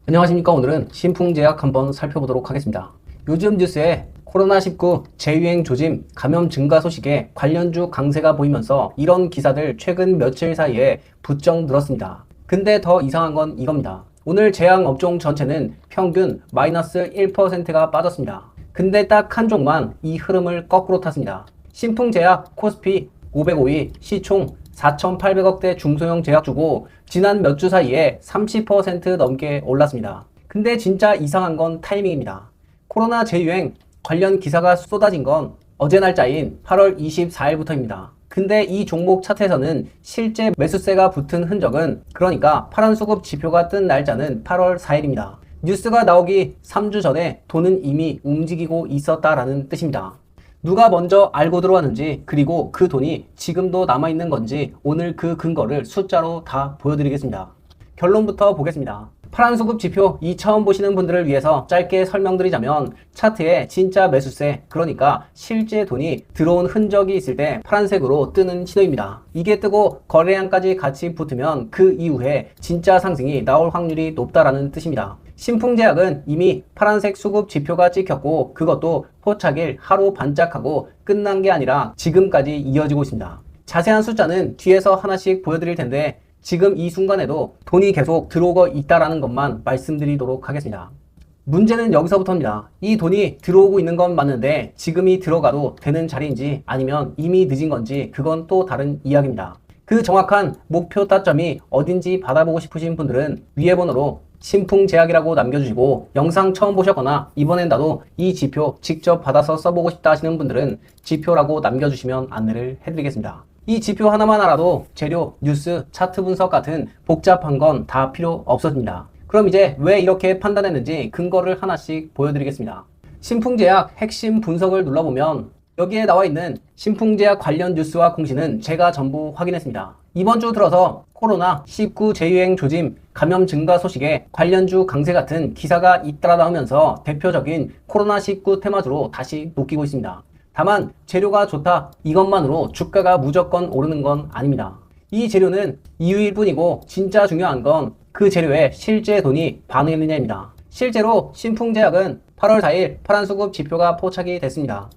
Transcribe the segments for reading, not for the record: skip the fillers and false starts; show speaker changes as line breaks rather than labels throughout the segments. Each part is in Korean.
안녕하십니까. 오늘은 신풍제약 한번 살펴보도록 하겠습니다. 요즘 뉴스에 코로나19 재유행 조짐, 감염 증가 소식에 관련주 강세가 보이면서 이런 기사들 최근 며칠 사이에 부쩍 늘었습니다. 근데 더 이상한 건 이겁니다. 오늘 제약업종 전체는 평균 마이너스 1%가 빠졌습니다. 근데 딱 한 종만 이 흐름을 거꾸로 탔습니다. 신풍제약 코스피 505위 시총 4,800억대 중소형 제약주고 지난 몇 주 사이에 30% 넘게 올랐습니다. 근데 진짜 이상한 건 타이밍입니다. 코로나 재유행 관련 기사가 쏟아진 건 어제 날짜인 8월 24일부터입니다. 근데 이 종목 차트에서는 실제 매수세가 붙은 흔적은, 그러니까 파란 수급 지표가 뜬 날짜는 8월 4일입니다. 뉴스가 나오기 3주 전에 돈은 이미 움직이고 있었다라는 뜻입니다. 누가 먼저 알고 들어왔는지, 그리고 그 돈이 지금도 남아있는 건지 오늘 그 근거를 숫자로 다 보여드리겠습니다. 결론부터 보겠습니다. 파란 수급 지표 이 처음 보시는 분들을 위해서 짧게 설명드리자면, 차트에 진짜 매수세, 그러니까 실제 돈이 들어온 흔적이 있을 때 파란색으로 뜨는 신호입니다. 이게 뜨고 거래량까지 같이 붙으면 그 이후에 진짜 상승이 나올 확률이 높다라는 뜻입니다. 신풍제약은 이미 파란색 수급 지표가 찍혔고, 그것도 포착일 하루 반짝하고 끝난 게 아니라 지금까지 이어지고 있습니다. 자세한 숫자는 뒤에서 하나씩 보여드릴 텐데, 지금 이 순간에도 돈이 계속 들어오고 있다라는 것만 말씀드리도록 하겠습니다. 문제는 여기서부터입니다. 이 돈이 들어오고 있는 건 맞는데 지금이 들어가도 되는 자리인지 아니면 이미 늦은 건지, 그건 또 다른 이야기입니다. 그 정확한 목표 타점이 어딘지 받아보고 싶으신 분들은 위에 번호로 신풍제약이라고 남겨주시고, 영상 처음 보셨거나 이번엔 나도 이 지표 직접 받아서 써보고 싶다 하시는 분들은 지표라고 남겨주시면 안내를 해드리겠습니다. 이 지표 하나만 알아도 재료, 뉴스, 차트 분석 같은 복잡한 건 다 필요 없어집니다. 그럼 이제 왜 이렇게 판단했는지 근거를 하나씩 보여드리겠습니다. 신풍제약 핵심 분석을 눌러보면 여기에 나와 있는 신풍제약 관련 뉴스와 공시는 제가 전부 확인했습니다. 이번 주 들어서 코로나19 재유행 조짐, 감염 증가 소식에 관련주 강세 같은 기사가 잇따라 나오면서 대표적인 코로나19 테마주로 다시 녹히고 있습니다. 다만 재료가 좋다, 이것만으로 주가가 무조건 오르는 건 아닙니다. 이 재료는 이유일 뿐이고 진짜 중요한 건 그 재료에 실제 돈이 반응했느냐입니다. 실제로 신풍제약은 8월 4일 파란수급 지표가 포착이 됐습니다.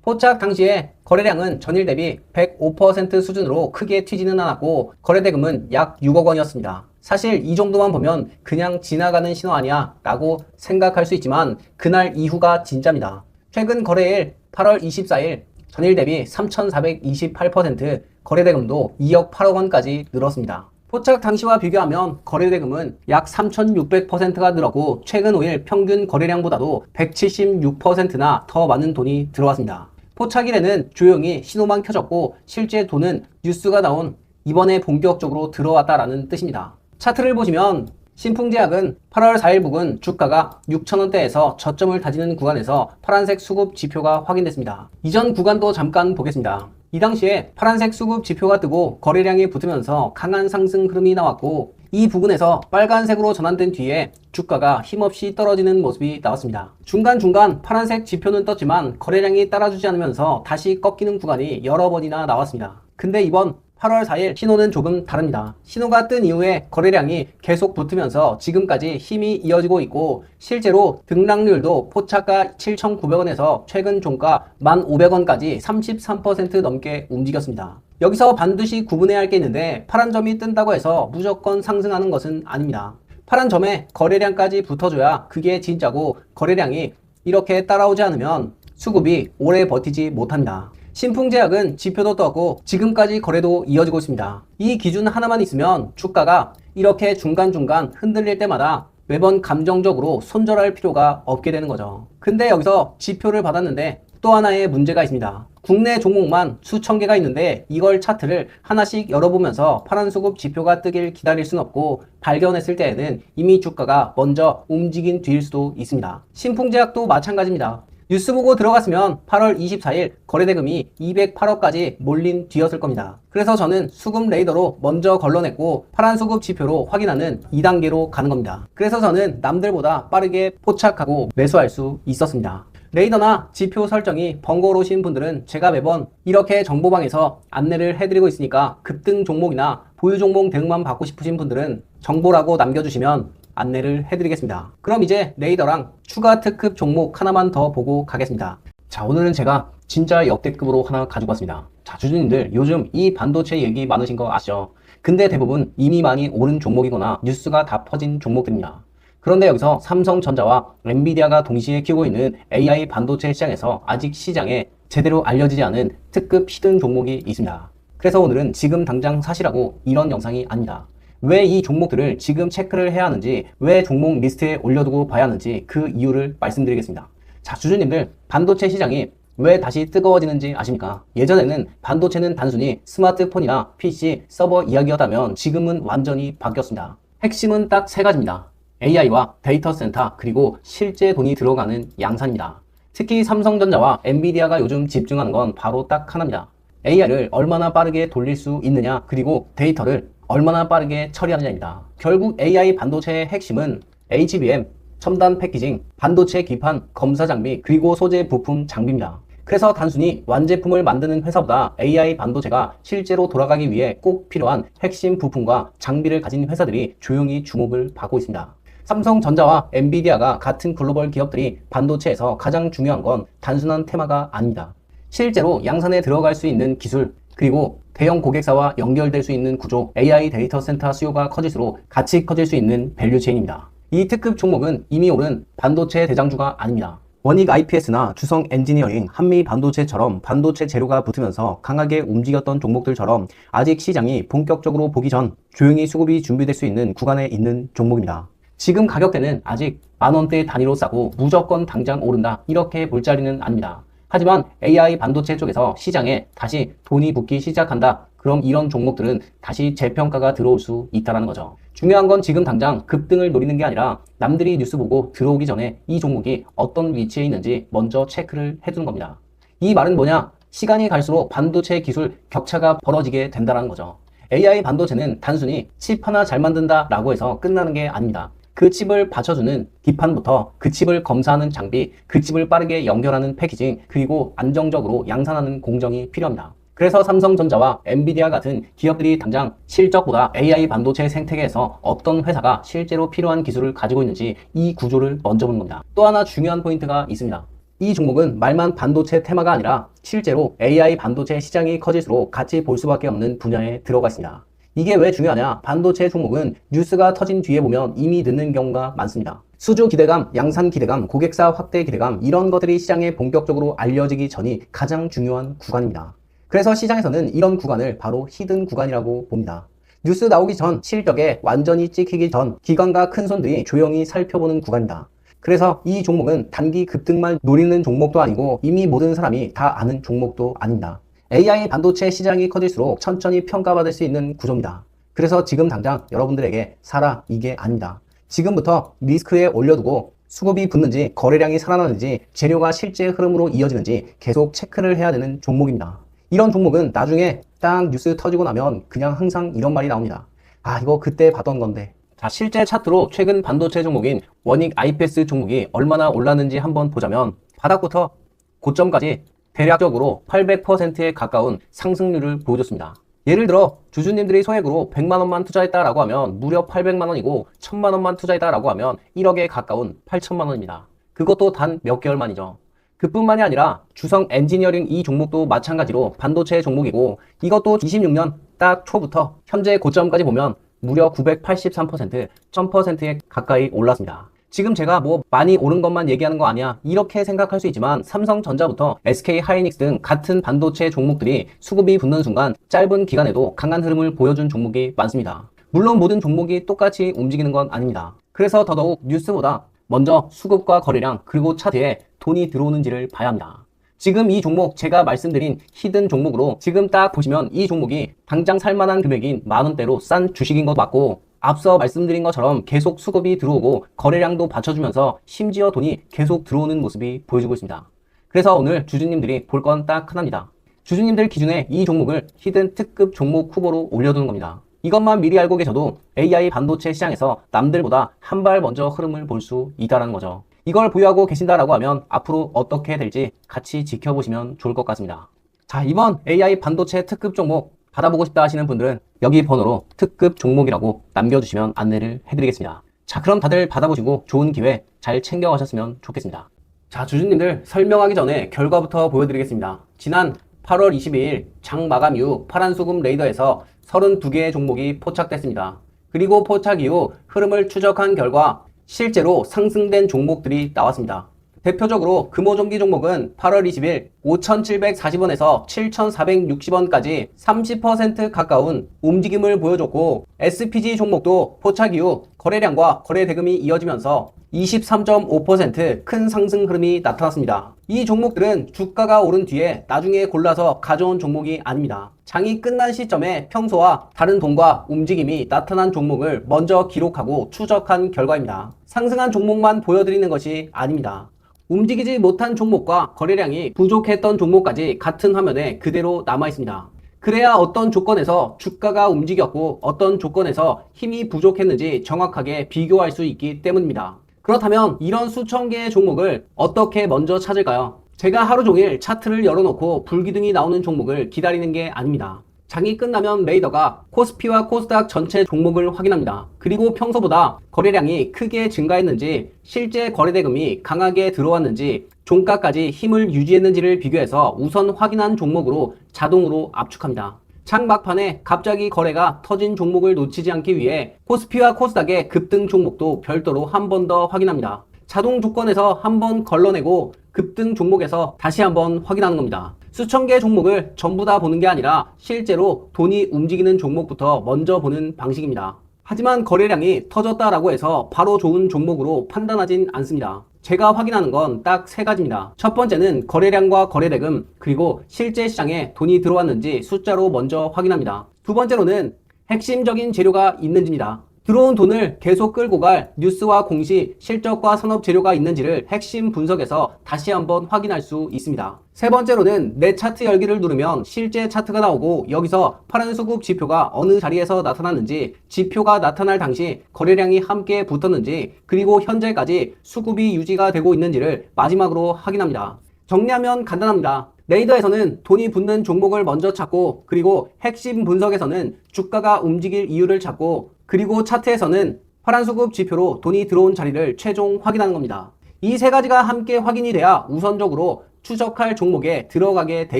포착 당시에 거래량은 전일 대비 105% 수준으로 크게 튀지는 않았고 거래대금은 약 6억 원이었습니다. 사실 이 정도만 보면 그냥 지나가는 신호 아니야 라고 생각할 수 있지만 그날 이후가 진짜입니다. 최근 거래일 8월 24일 전일 대비 3,428%, 거래대금도 2억 8억 원까지 늘었습니다. 포착 당시와 비교하면 거래대금은 약 3,600%가 늘었고 최근 5일 평균 거래량보다도 176%나 더 많은 돈이 들어왔습니다. 포착일에는 조용히 신호만 켜졌고 실제 돈은 뉴스가 나온 이번에 본격적으로 들어왔다라는 뜻입니다. 차트를 보시면 신풍제약은 8월 4일 부근 주가가 6,000원대에서 저점을 다지는 구간에서 파란색 수급 지표가 확인됐습니다. 이전 구간도 잠깐 보겠습니다. 이 당시에 파란색 수급 지표가 뜨고 거래량이 붙으면서 강한 상승 흐름이 나왔고, 이 부근에서 빨간색으로 전환된 뒤에 주가가 힘없이 떨어지는 모습이 나왔습니다. 중간중간 파란색 지표는 떴지만 거래량이 따라주지 않으면서 다시 꺾이는 구간이 여러 번이나 나왔습니다. 근데 이번 8월 4일 신호는 조금 다릅니다. 신호가 뜬 이후에 거래량이 계속 붙으면서 지금까지 힘이 이어지고 있고, 실제로 등락률도 포착가 7,900원에서 최근 종가 1,500원까지 33% 넘게 움직였습니다. 여기서 반드시 구분해야 할 게 있는데, 파란 점이 뜬다고 해서 무조건 상승하는 것은 아닙니다. 파란 점에 거래량까지 붙어줘야 그게 진짜고, 거래량이 이렇게 따라오지 않으면 수급이 오래 버티지 못합니다. 신풍제약은 지표도 떴고 지금까지 거래도 이어지고 있습니다. 이 기준 하나만 있으면 주가가 이렇게 중간중간 흔들릴 때마다 매번 감정적으로 손절할 필요가 없게 되는 거죠. 근데 여기서 지표를 받았는데 또 하나의 문제가 있습니다. 국내 종목만 수천 개가 있는데 이걸 차트를 하나씩 열어보면서 파란 수급 지표가 뜨길 기다릴 순 없고, 발견했을 때에는 이미 주가가 먼저 움직인 뒤일 수도 있습니다. 신풍제약도 마찬가지입니다. 뉴스 보고 들어갔으면 8월 24일 거래대금이 208억까지 몰린 뒤였을 겁니다. 그래서 저는 수급 레이더로 먼저 걸러냈고 파란 수급 지표로 확인하는 2단계로 가는 겁니다. 그래서 저는 남들보다 빠르게 포착하고 매수할 수 있었습니다. 레이더나 지표 설정이 번거로우신 분들은 제가 매번 이렇게 정보방에서 안내를 해드리고 있으니까, 급등 종목이나 보유 종목 대응만 받고 싶으신 분들은 정보라고 남겨주시면 안내를 해드리겠습니다. 그럼 이제 레이더랑 추가 특급 종목 하나만 더 보고 가겠습니다. 자, 오늘은 제가 진짜 역대급으로 하나 가지고 왔습니다. 자, 주주님들 요즘 이 반도체 얘기 많으신 거 아시죠? 근데 대부분 이미 많이 오른 종목이거나 뉴스가 다 퍼진 종목들입니다. 그런데 여기서 삼성전자와 엔비디아가 동시에 키우고 있는 AI 반도체 시장에서 아직 시장에 제대로 알려지지 않은 특급 히든 종목이 있습니다. 그래서 오늘은 지금 당장 사시라고 이런 영상이 아닙니다. 왜 이 종목들을 지금 체크를 해야 하는지, 왜 종목 리스트에 올려두고 봐야 하는지 그 이유를 말씀드리겠습니다. 자, 주주님들, 반도체 시장이 왜 다시 뜨거워지는지 아십니까? 예전에는 반도체는 단순히 스마트폰이나 PC, 서버 이야기였다면 지금은 완전히 바뀌었습니다. 핵심은 딱 세 가지입니다. AI와 데이터 센터, 그리고 실제 돈이 들어가는 양산입니다. 특히 삼성전자와 엔비디아가 요즘 집중하는 건 바로 딱 하나입니다. AI를 얼마나 빠르게 돌릴 수 있느냐, 그리고 데이터를 얼마나 빠르게 처리하느냐입니다. 결국 AI 반도체의 핵심은 HBM, 첨단 패키징, 반도체 기판, 검사 장비, 그리고 소재 부품 장비입니다. 그래서 단순히 완제품을 만드는 회사보다 AI 반도체가 실제로 돌아가기 위해 꼭 필요한 핵심 부품과 장비를 가진 회사들이 조용히 주목을 받고 있습니다. 삼성전자와 엔비디아가 같은 글로벌 기업들이 반도체에서 가장 중요한 건 단순한 테마가 아닙니다. 실제로 양산에 들어갈 수 있는 기술, 그리고 대형 고객사와 연결될 수 있는 구조, AI 데이터 센터 수요가 커질수록 같이 커질 수 있는 밸류체인입니다. 이 특급 종목은 이미 오른 반도체 대장주가 아닙니다. 원익 IPS나 주성 엔지니어링, 한미 반도체처럼 반도체 재료가 붙으면서 강하게 움직였던 종목들처럼 아직 시장이 본격적으로 보기 전 조용히 수급이 준비될 수 있는 구간에 있는 종목입니다. 지금 가격대는 아직 만원대 단위로 싸고 무조건 당장 오른다, 이렇게 볼 자리는 아닙니다. 하지만 AI 반도체 쪽에서 시장에 다시 돈이 붙기 시작한다, 그럼 이런 종목들은 다시 재평가가 들어올 수 있다는 거죠. 중요한 건 지금 당장 급등을 노리는 게 아니라 남들이 뉴스 보고 들어오기 전에 이 종목이 어떤 위치에 있는지 먼저 체크를 해두는 겁니다. 이 말은 뭐냐? 시간이 갈수록 반도체 기술 격차가 벌어지게 된다는 거죠. AI 반도체는 단순히 칩 하나 잘 만든다 라고 해서 끝나는 게 아닙니다. 그 칩을 받쳐주는 기판부터 그 칩을 검사하는 장비, 그 칩을 빠르게 연결하는 패키징, 그리고 안정적으로 양산하는 공정이 필요합니다. 그래서 삼성전자와 엔비디아 같은 기업들이 당장 실적보다 AI 반도체 생태계에서 어떤 회사가 실제로 필요한 기술을 가지고 있는지 이 구조를 먼저 보는 겁니다. 또 하나 중요한 포인트가 있습니다. 이 종목은 말만 반도체 테마가 아니라 실제로 AI 반도체 시장이 커질수록 같이 볼 수밖에 없는 분야에 들어가 있습니다. 이게 왜 중요하냐? 반도체 종목은 뉴스가 터진 뒤에 보면 이미 늦는 경우가 많습니다. 수주 기대감, 양산 기대감, 고객사 확대 기대감, 이런 것들이 시장에 본격적으로 알려지기 전이 가장 중요한 구간입니다. 그래서 시장에서는 이런 구간을 바로 히든 구간이라고 봅니다. 뉴스 나오기 전, 실적에 완전히 찍히기 전 기관과 큰손들이 조용히 살펴보는 구간이다. 그래서 이 종목은 단기 급등만 노리는 종목도 아니고 이미 모든 사람이 다 아는 종목도 아닙니다. AI 반도체 시장이 커질수록 천천히 평가받을 수 있는 구조입니다. 그래서 지금 당장 여러분들에게 사라, 이게 아니다. 지금부터 리스크에 올려두고 수급이 붙는지, 거래량이 살아나는지, 재료가 실제 흐름으로 이어지는지 계속 체크를 해야 되는 종목입니다. 이런 종목은 나중에 딱 뉴스 터지고 나면 그냥 항상 이런 말이 나옵니다. 아, 이거 그때 봤던 건데. 자, 실제 차트로 최근 반도체 종목인 원익 IPS 종목이 얼마나 올랐는지 한번 보자면 바닥부터 고점까지 대략적으로 800%에 가까운 상승률을 보여줬습니다. 예를 들어 주주님들이 소액으로 100만원만 투자했다라고 하면 무려 800만원이고 1000만원만 투자했다라고 하면 1억에 가까운 8천만원입니다. 그것도 단 몇 개월 만이죠. 그뿐만이 아니라 주성 엔지니어링 이 종목도 마찬가지로 반도체 종목이고 이것도 26년 딱 초부터 현재 고점까지 보면 무려 983%, 1000%에 가까이 올랐습니다. 지금 제가 뭐 많이 오른 것만 얘기하는 거 아니야, 이렇게 생각할 수 있지만 삼성전자부터 SK 하이닉스 등 같은 반도체 종목들이 수급이 붙는 순간 짧은 기간에도 강한 흐름을 보여준 종목이 많습니다. 물론 모든 종목이 똑같이 움직이는 건 아닙니다. 그래서 더더욱 뉴스보다 먼저 수급과 거래량, 그리고 차트에 돈이 들어오는지를 봐야 합니다. 지금 이 종목, 제가 말씀드린 히든 종목으로 지금 딱 보시면 이 종목이 당장 살만한 금액인 만원대로 싼 주식인 것 맞고, 앞서 말씀드린 것처럼 계속 수급이 들어오고 거래량도 받쳐주면서 심지어 돈이 계속 들어오는 모습이 보여지고 있습니다. 그래서 오늘 주주님들이 볼 건 딱 하나입니다. 주주님들 기준에 이 종목을 히든 특급 종목 후보로 올려두는 겁니다. 이것만 미리 알고 계셔도 AI 반도체 시장에서 남들보다 한 발 먼저 흐름을 볼 수 있다는 거죠. 이걸 보유하고 계신다라고 하면 앞으로 어떻게 될지 같이 지켜보시면 좋을 것 같습니다. 자, 이번 AI 반도체 특급 종목 받아보고 싶다 하시는 분들은 여기 번호로 특급 종목이라고 남겨주시면 안내를 해드리겠습니다. 자, 그럼 다들 받아보시고 좋은 기회 잘 챙겨가셨으면 좋겠습니다. 자, 주주님들 설명하기 전에 결과부터 보여드리겠습니다. 지난 8월 22일 장 마감 이후 파란수급 레이더에서 32개의 종목이 포착됐습니다. 그리고 포착 이후 흐름을 추적한 결과 실제로 상승된 종목들이 나왔습니다. 대표적으로 금호종기 종목은 8월 20일 5,740원에서 7,460원까지 30% 가까운 움직임을 보여줬고, SPG 종목도 포착 이후 거래량과 거래 대금이 이어지면서 23.5% 큰 상승 흐름이 나타났습니다. 이 종목들은 주가가 오른 뒤에 나중에 골라서 가져온 종목이 아닙니다. 장이 끝난 시점에 평소와 다른 돈과 움직임이 나타난 종목을 먼저 기록하고 추적한 결과입니다. 상승한 종목만 보여드리는 것이 아닙니다. 움직이지 못한 종목과 거래량이 부족했던 종목까지 같은 화면에 그대로 남아 있습니다. 그래야 어떤 조건에서 주가가 움직였고 어떤 조건에서 힘이 부족했는지 정확하게 비교할 수 있기 때문입니다. 그렇다면 이런 수천 개의 종목을 어떻게 먼저 찾을까요? 제가 하루 종일 차트를 열어놓고 불기둥이 나오는 종목을 기다리는 게 아닙니다. 장이 끝나면 레이더가 코스피와 코스닥 전체 종목을 확인합니다. 그리고 평소보다 거래량이 크게 증가했는지, 실제 거래대금이 강하게 들어왔는지, 종가까지 힘을 유지했는지를 비교해서 우선 확인한 종목으로 자동으로 압축합니다. 장 막판에 갑자기 거래가 터진 종목을 놓치지 않기 위해 코스피와 코스닥의 급등 종목도 별도로 한 번 더 확인합니다. 자동 조건에서 한 번 걸러내고 급등 종목에서 다시 한번 확인하는 겁니다. 수천 개의 종목을 전부 다 보는 게 아니라 실제로 돈이 움직이는 종목부터 먼저 보는 방식입니다. 하지만 거래량이 터졌다라고 해서 바로 좋은 종목으로 판단하진 않습니다. 제가 확인하는 건 딱 세 가지입니다. 첫 번째는 거래량과 거래대금, 그리고 실제 시장에 돈이 들어왔는지 숫자로 먼저 확인합니다. 두 번째로는 핵심적인 재료가 있는지입니다. 들어온 돈을 계속 끌고 갈 뉴스와 공시, 실적과 산업 재료가 있는지를 핵심 분석에서 다시 한번 확인할 수 있습니다. 세 번째로는 내 차트 열기를 누르면 실제 차트가 나오고, 여기서 파란 수급 지표가 어느 자리에서 나타났는지, 지표가 나타날 당시 거래량이 함께 붙었는지, 그리고 현재까지 수급이 유지가 되고 있는지를 마지막으로 확인합니다. 정리하면 간단합니다. 레이더에서는 돈이 붙는 종목을 먼저 찾고, 그리고 핵심 분석에서는 주가가 움직일 이유를 찾고, 그리고 차트에서는 파란 수급 지표로 돈이 들어온 자리를 최종 확인하는 겁니다. 이 세 가지가 함께 확인이 돼야 우선적으로 추적할 종목에 들어가게 돼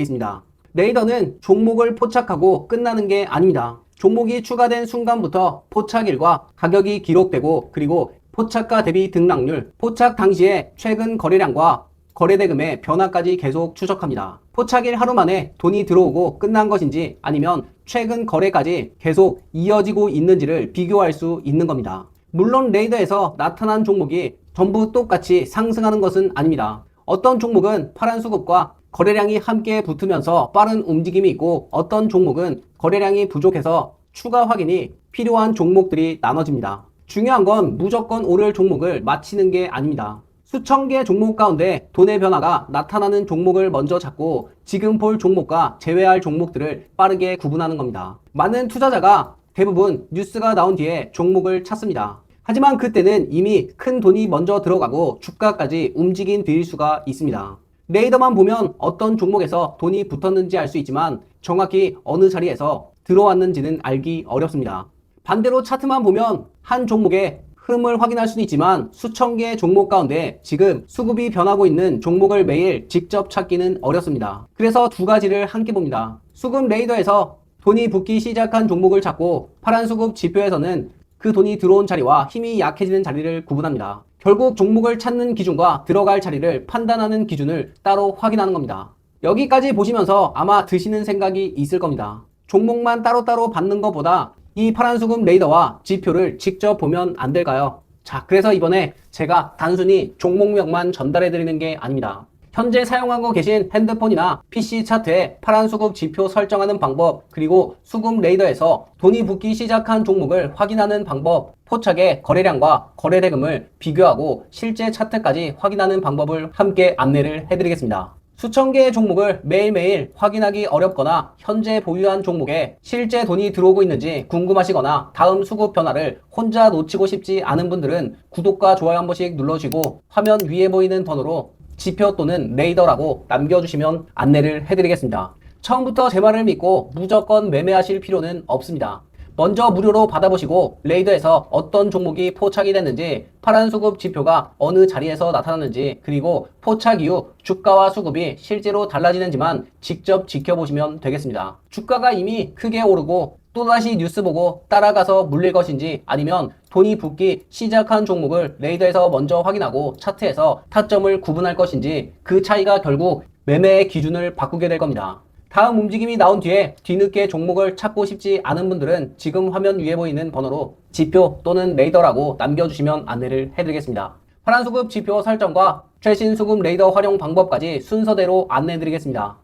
있습니다. 레이더는 종목을 포착하고 끝나는 게 아닙니다. 종목이 추가된 순간부터 포착일과 가격이 기록되고, 그리고 포착가 대비 등락률, 포착 당시의 최근 거래량과 거래대금의 변화까지 계속 추적합니다. 포착일 하루 만에 돈이 들어오고 끝난 것인지, 아니면 최근 거래까지 계속 이어지고 있는지를 비교할 수 있는 겁니다. 물론 레이더에서 나타난 종목이 전부 똑같이 상승하는 것은 아닙니다. 어떤 종목은 파란 수급과 거래량이 함께 붙으면서 빠른 움직임이 있고, 어떤 종목은 거래량이 부족해서 추가 확인이 필요한 종목들이 나눠집니다. 중요한 건 무조건 오를 종목을 맞히는 게 아닙니다. 수천 개 종목 가운데 돈의 변화가 나타나는 종목을 먼저 찾고, 지금 볼 종목과 제외할 종목들을 빠르게 구분하는 겁니다. 많은 투자자가 대부분 뉴스가 나온 뒤에 종목을 찾습니다. 하지만 그때는 이미 큰 돈이 먼저 들어가고 주가까지 움직인 뒤일 수가 있습니다. 레이더만 보면 어떤 종목에서 돈이 붙었는지 알 수 있지만 정확히 어느 자리에서 들어왔는지는 알기 어렵습니다. 반대로 차트만 보면 한 종목의 흐름을 확인할 수는 있지만 수천 개의 종목 가운데 지금 수급이 변하고 있는 종목을 매일 직접 찾기는 어렵습니다. 그래서 두 가지를 함께 봅니다. 수급 레이더에서 돈이 붙기 시작한 종목을 찾고, 파란 수급 지표에서는 그 돈이 들어온 자리와 힘이 약해지는 자리를 구분합니다. 결국 종목을 찾는 기준과 들어갈 자리를 판단하는 기준을 따로 확인하는 겁니다. 여기까지 보시면서 아마 드시는 생각이 있을 겁니다. 종목만 따로따로 받는 것보다 이 파란 수급 레이더와 지표를 직접 보면 안 될까요? 자, 그래서 이번에 제가 단순히 종목명만 전달해 드리는 게 아닙니다. 현재 사용하고 계신 핸드폰이나 PC 차트에 파란 수급 지표 설정하는 방법, 그리고 수급 레이더에서 돈이 붙기 시작한 종목을 확인하는 방법, 포착의 거래량과 거래대금을 비교하고 실제 차트까지 확인하는 방법을 함께 안내를 해드리겠습니다. 수천 개의 종목을 매일매일 확인하기 어렵거나 현재 보유한 종목에 실제 돈이 들어오고 있는지 궁금하시거나 다음 수급 변화를 혼자 놓치고 싶지 않은 분들은 구독과 좋아요 한 번씩 눌러주시고, 화면 위에 보이는 번호로 지표 또는 레이더라고 남겨주시면 안내를 해드리겠습니다. 처음부터 제 말을 믿고 무조건 매매하실 필요는 없습니다. 먼저 무료로 받아보시고 레이더에서 어떤 종목이 포착이 됐는지, 파란 수급 지표가 어느 자리에서 나타났는지, 그리고 포착 이후 주가와 수급이 실제로 달라지는지만 직접 지켜보시면 되겠습니다. 주가가 이미 크게 오르고 또다시 뉴스 보고 따라가서 물릴 것인지, 아니면 돈이 붙기 시작한 종목을 레이더에서 먼저 확인하고 차트에서 타점을 구분할 것인지, 그 차이가 결국 매매의 기준을 바꾸게 될 겁니다. 다음 움직임이 나온 뒤에 뒤늦게 종목을 찾고 싶지 않은 분들은 지금 화면 위에 보이는 번호로 지표 또는 레이더라고 남겨주시면 안내를 해드리겠습니다. 파란 수급 지표 설정과 최신 수급 레이더 활용 방법까지 순서대로 안내해드리겠습니다.